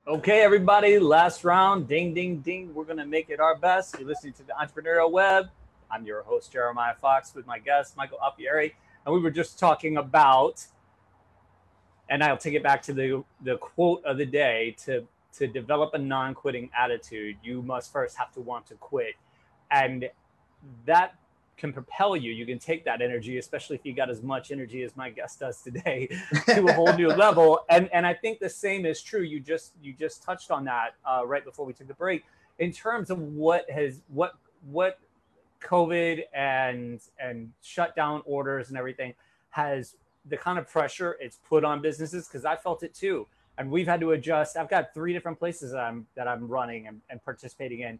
Okay, everybody, last round. Ding, ding, ding. We're going to make it our best. You're listening to the Entrepreneurial Web. I'm your host, Jeremiah Fox, with my guest, Michael Alfieri. And we were just talking about, and I'll take it back to the quote of the day, to develop a non-quitting attitude, you must first have to want to quit. And that can propel you. You can take that energy, especially if you got as much energy as my guest does today, to a whole new level. And I think the same is true. You just touched on that right before we took the break, in terms of what COVID and shutdown orders and everything has, the kind of pressure it's put on businesses, because I felt it too. And we've had to adjust. I've got 3 different places that I'm running and participating in.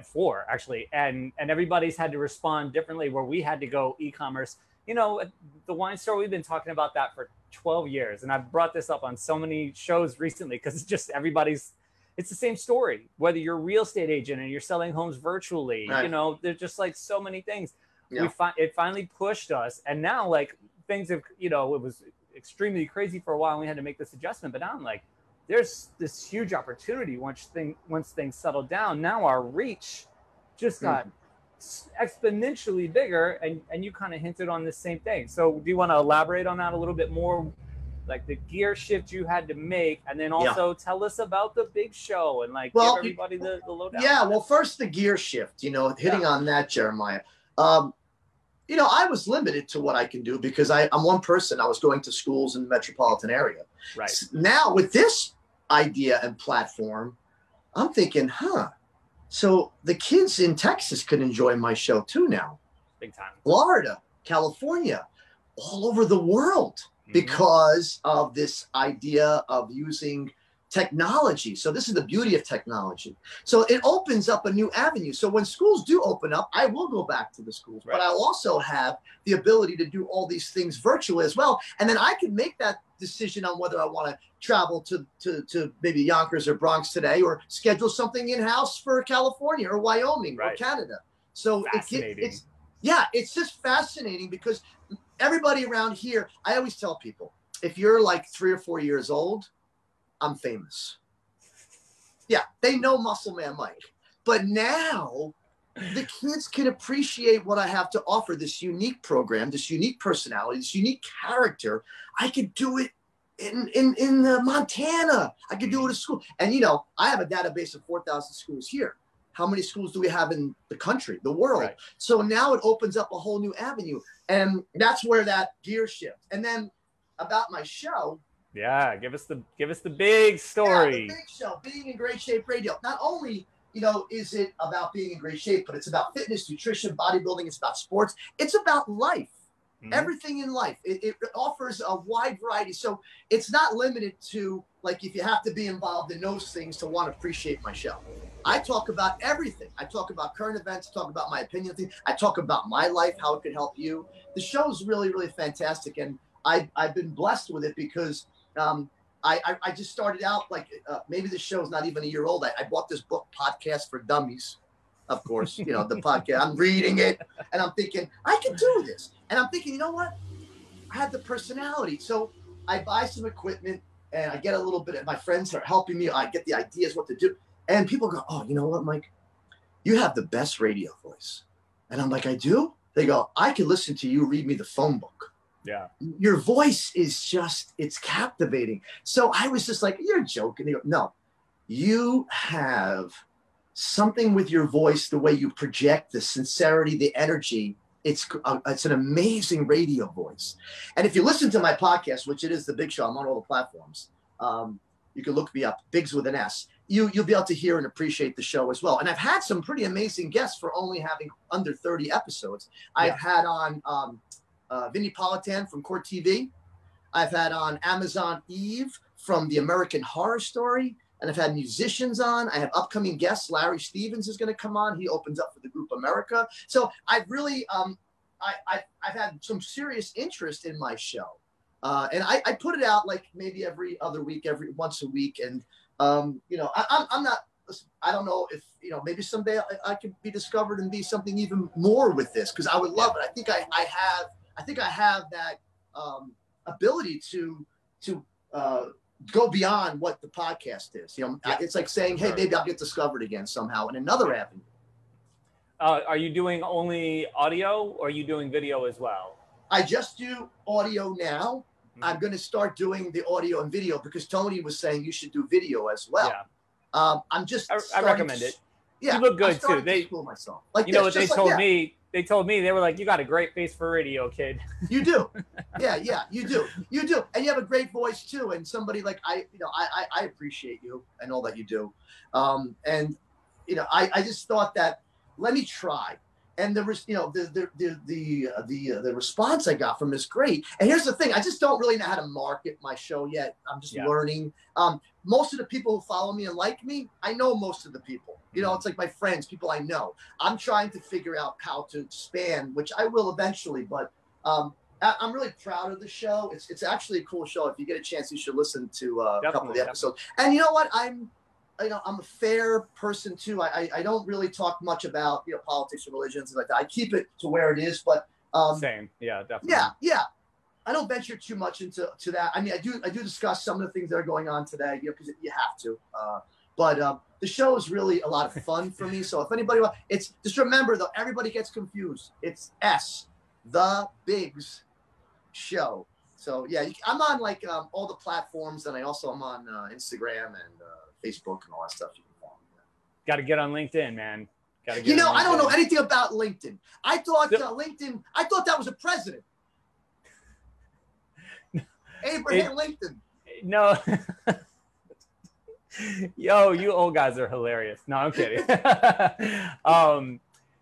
4 actually, and everybody's had to respond differently, where we had to go e-commerce. You know, the wine store, we've been talking about that for 12 years, and I've brought this up on so many shows recently, because it's just it's the same story. Whether you're a real estate agent and you're selling homes virtually, right. You know, there's just like so many things. Yeah. It finally pushed us, and now like things have, you know, it was extremely crazy for a while and we had to make this adjustment, but now I'm like, there's this huge opportunity once things settle down. Now our reach just got exponentially bigger, and you kind of hinted on the same thing. So do you want to elaborate on that a little bit more, like the gear shift you had to make, and then also tell us about the big show and give everybody the lowdown? Yeah, well, first the gear shift, you know, hitting on that, Jeremiah. You know, I was limited to what I can do because I'm one person. I was going to schools in the metropolitan area. Right. Now with this idea and platform, I'm thinking, so the kids in Texas could enjoy my show too now. Big time. Florida, California, all over the world, because of this idea of using technology. So this is the beauty of technology. So it opens up a new avenue. So when schools do open up, I will go back to the schools, but I'll also have the ability to do all these things virtually as well. And then I can make that decision on whether I want to travel to maybe Yonkers or Bronx today, or schedule something in-house for California or Wyoming or Canada. So it's just fascinating, because everybody around here, I always tell people, if you're like 3 or 4 years old, I'm famous. Yeah, they know Muscle Man Mike. But now the kids can appreciate what I have to offer, this unique program, this unique personality, this unique character. I could do it in Montana. I could do it at school. And, you know, I have a database of 4,000 schools here. How many schools do we have in the country, the world? Right. So now it opens up a whole new avenue. And that's where that gear shift. And then about my show. Yeah, give us the big story. Yeah, the big show, Being in Great Shape Radio. Not only, you know, is it about being in great shape, but it's about fitness, nutrition, bodybuilding. It's about sports. It's about life. Everything in life. It offers a wide variety. So it's not limited to, like, if you have to be involved in those things to want to appreciate my show. I talk about everything. I talk about current events, I talk about my opinion things. I talk about my life, how it could help you. The show is really, really fantastic. And I've been blessed with it, because I just started out maybe the show is not even a year old. I bought this book, Podcast for Dummies, of course, you know, the podcast. I'm reading it and I'm thinking, I can do this. And I'm thinking, you know what? I had the personality. So I buy some equipment and I get a little bit of, my friends are helping me. I get the ideas what to do. And people go, oh, you know what, Mike? You have the best radio voice. And I'm like, I do? They go, I could listen to you read me the phone book. Yeah. Your voice is just, it's captivating. So I was just like, you're joking. They go, no, you have something with your voice, the way you project, the sincerity, the energy. It's an amazing radio voice. And if you listen to my podcast, which it is The Big Show, I'm on all the platforms. You can look me up, Biggs with an S. You'll be able to hear and appreciate the show as well. And I've had some pretty amazing guests for only having under 30 episodes. I've had on Vinnie Politan from Court TV. I've had on Amazon Eve from The American Horror Story. And I've had musicians on. I have upcoming guests. Larry Stevens is going to come on. He opens up for the group America. So I've really, I've had some serious interest in my show. And I put it out like maybe every other week, once a week. And, you know, I'm not, I don't know if, you know, maybe someday I could be discovered and be something even more with this, because I would love it. I think I have that ability to go beyond what the podcast is. You know, Yeah, it's like saying, hey, sure. maybe I'll get discovered again somehow in another avenue. Are you doing only audio or are you doing video as well? I just do audio now. Mm-hmm. I'm going to start doing the audio and video because Tony was saying you should do video as well. Yeah. I'm just. I recommend it. Yeah, you look good too. They school myself. Like you know what they told me? They told me they were like, you got a great face for radio, kid. You do. Yeah, you do. You do. And you have a great voice too. And somebody like I appreciate you and all that you do. And you know, I just thought that let me try. And the response I got from is great. And here's the thing, I just don't really know how to market my show yet. I'm just learning. Most of the people who follow me and like me, I know most of the people. You know, it's like my friends, people I know. I'm trying to figure out how to expand, which I will eventually. But I'm really proud of the show. It's actually a cool show. If you get a chance, you should listen to a couple of the episodes. And you know what? I'm a fair person too. I don't really talk much about, you know, politics or religions like that. I keep it to where it is, but same. Yeah, definitely. Yeah. I don't venture too much into that. I mean, I do discuss some of the things that are going on today, you know, because you have to. But the show is really a lot of fun for me. So if anybody wants, it's just remember though, everybody gets confused. It's The Biggs Show. So yeah, I'm on like all the platforms, and I also am on Instagram and Facebook and all that stuff. You can follow me. Got to get on LinkedIn, man. You know, I don't know anything about LinkedIn. I thought LinkedIn. I thought that was a president. Abraham Lincoln. No. Yo, you old guys are hilarious. No, I'm kidding.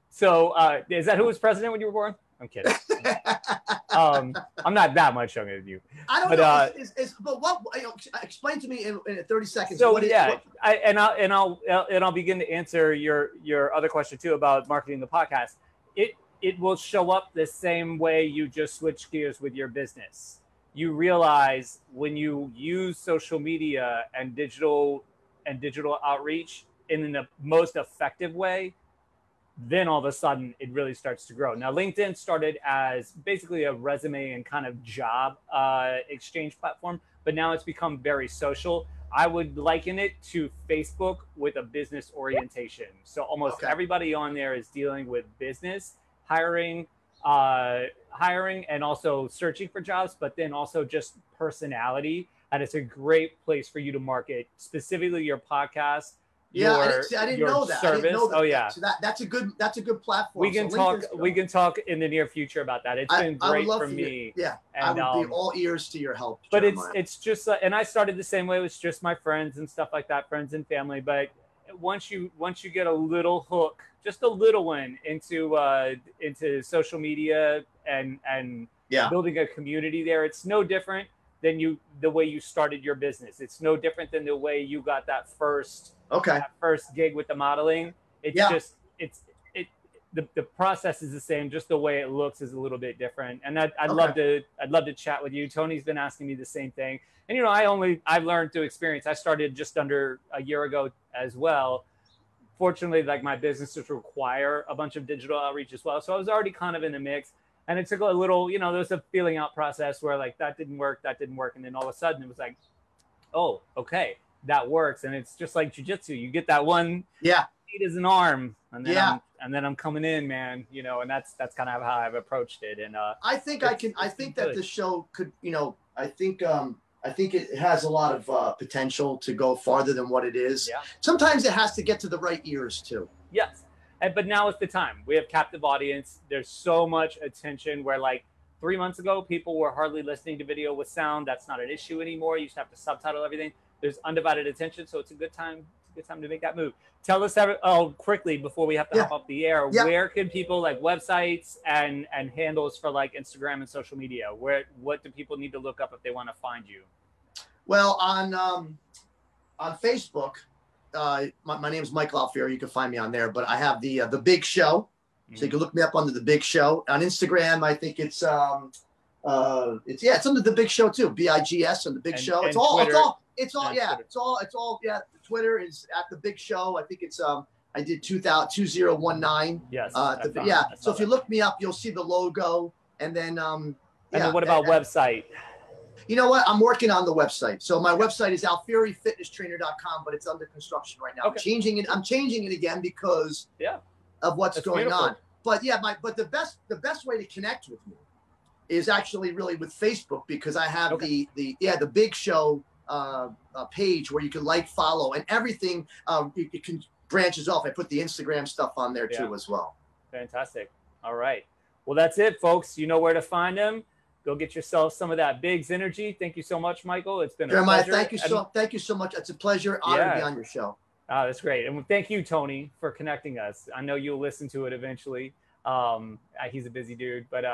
So is that who was president when you were born? I'm kidding. I'm not that much younger than you. I don't know. But what? Explain to me in 30 seconds. So I'll begin to answer your other question too about marketing the podcast. It will show up the same way you just switch gears with your business. You realize when you use social media and digital outreach in the most effective way, then all of a sudden it really starts to grow. Now, LinkedIn started as basically a resume and kind of job exchange platform, but now it's become very social. I would liken it to Facebook with a business orientation. So almost everybody on there is dealing with business, hiring and also searching for jobs, but then also just personality. And it's a great place for you to market specifically your podcast. I didn't know that. Service. I didn't know that. Oh yeah. So that's a good platform. We can talk in the near future about that. It's been great for me. And I would be all ears to your help. But it's just and I started the same way. It was just my friends and stuff like that, friends and family. But once you get a little hook, just a little one into social media and building a community there, it's no different than the way you started your business. It's no different than the way you got that first gig with the modeling. The process is the same, just the way it looks is a little bit different. And I'd love to chat with you. Tony's been asking me the same thing. And you know, I've learned through experience. I started just under a year ago as well. Fortunately, like my businesses require a bunch of digital outreach as well. So I was already kind of in the mix. And it took a little, you know, there was a feeling out process where like that didn't work. And then all of a sudden it was like, oh, okay, that works. And it's just like jujitsu. You get that one feet as an arm, and then I'm coming in, man, you know, and that's kind of how I've approached it. And I think that the show could, you know, I think it has a lot of potential to go farther than what it is. Yeah. Sometimes it has to get to the right ears too. Yes. But now is the time. We have captive audience. There's so much attention where like 3 months ago, people were hardly listening to video with sound. That's not an issue anymore. You used to have to subtitle everything. There's undivided attention. So it's a good time. It's a good time to make that move. Tell us quickly before we have to hop off the air, where can people, like websites and handles for like Instagram and social media? What do people need to look up if they want to find you? Well, on Facebook, my name is Michael Alfieri. You can find me on there, but I have the Big Show, so you can look me up under the Big Show. On Instagram, I think it's under the Big Show too. BIGS on the Big Show. It's all. Twitter is at the Big Show. I think it's I did 2019. Yes. So if you look me up, you'll see the logo, and then and then what about website? You know what? I'm working on the website. So my website is alfierifitnesstrainer.com, but it's under construction right now. Okay. I'm changing it again because of what's going on. But yeah, the best way to connect with me is actually really with Facebook, because I have the Big Show page where you can like, follow, and everything. It can branches off. I put the Instagram stuff on there too as well. Fantastic. All right. Well, that's it, folks. You know where to find them. Go get yourself some of that Biggs energy. Thank you so much, Michael. It's been a pleasure. Thank you so much. It's a pleasure. Honor to be on your show. Oh, that's great. And thank you, Tony, for connecting us. I know you'll listen to it eventually. He's a busy dude, but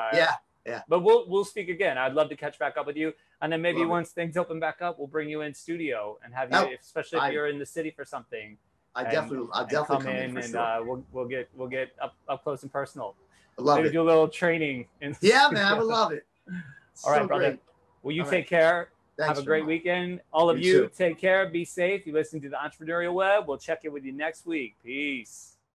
but we'll speak again. I'd love to catch back up with you. And then maybe once things open back up, we'll bring you in studio and have you, especially if you're in the city for something. I'll definitely come in and sure. we'll get up close and personal. I love it. Do a little training. Man, I would love it. All right, brother. Great. Well, you take care. Thanks, have a great weekend. All of you take care. Be safe. You listen to the Entrepreneurial Web. We'll check in with you next week. Peace.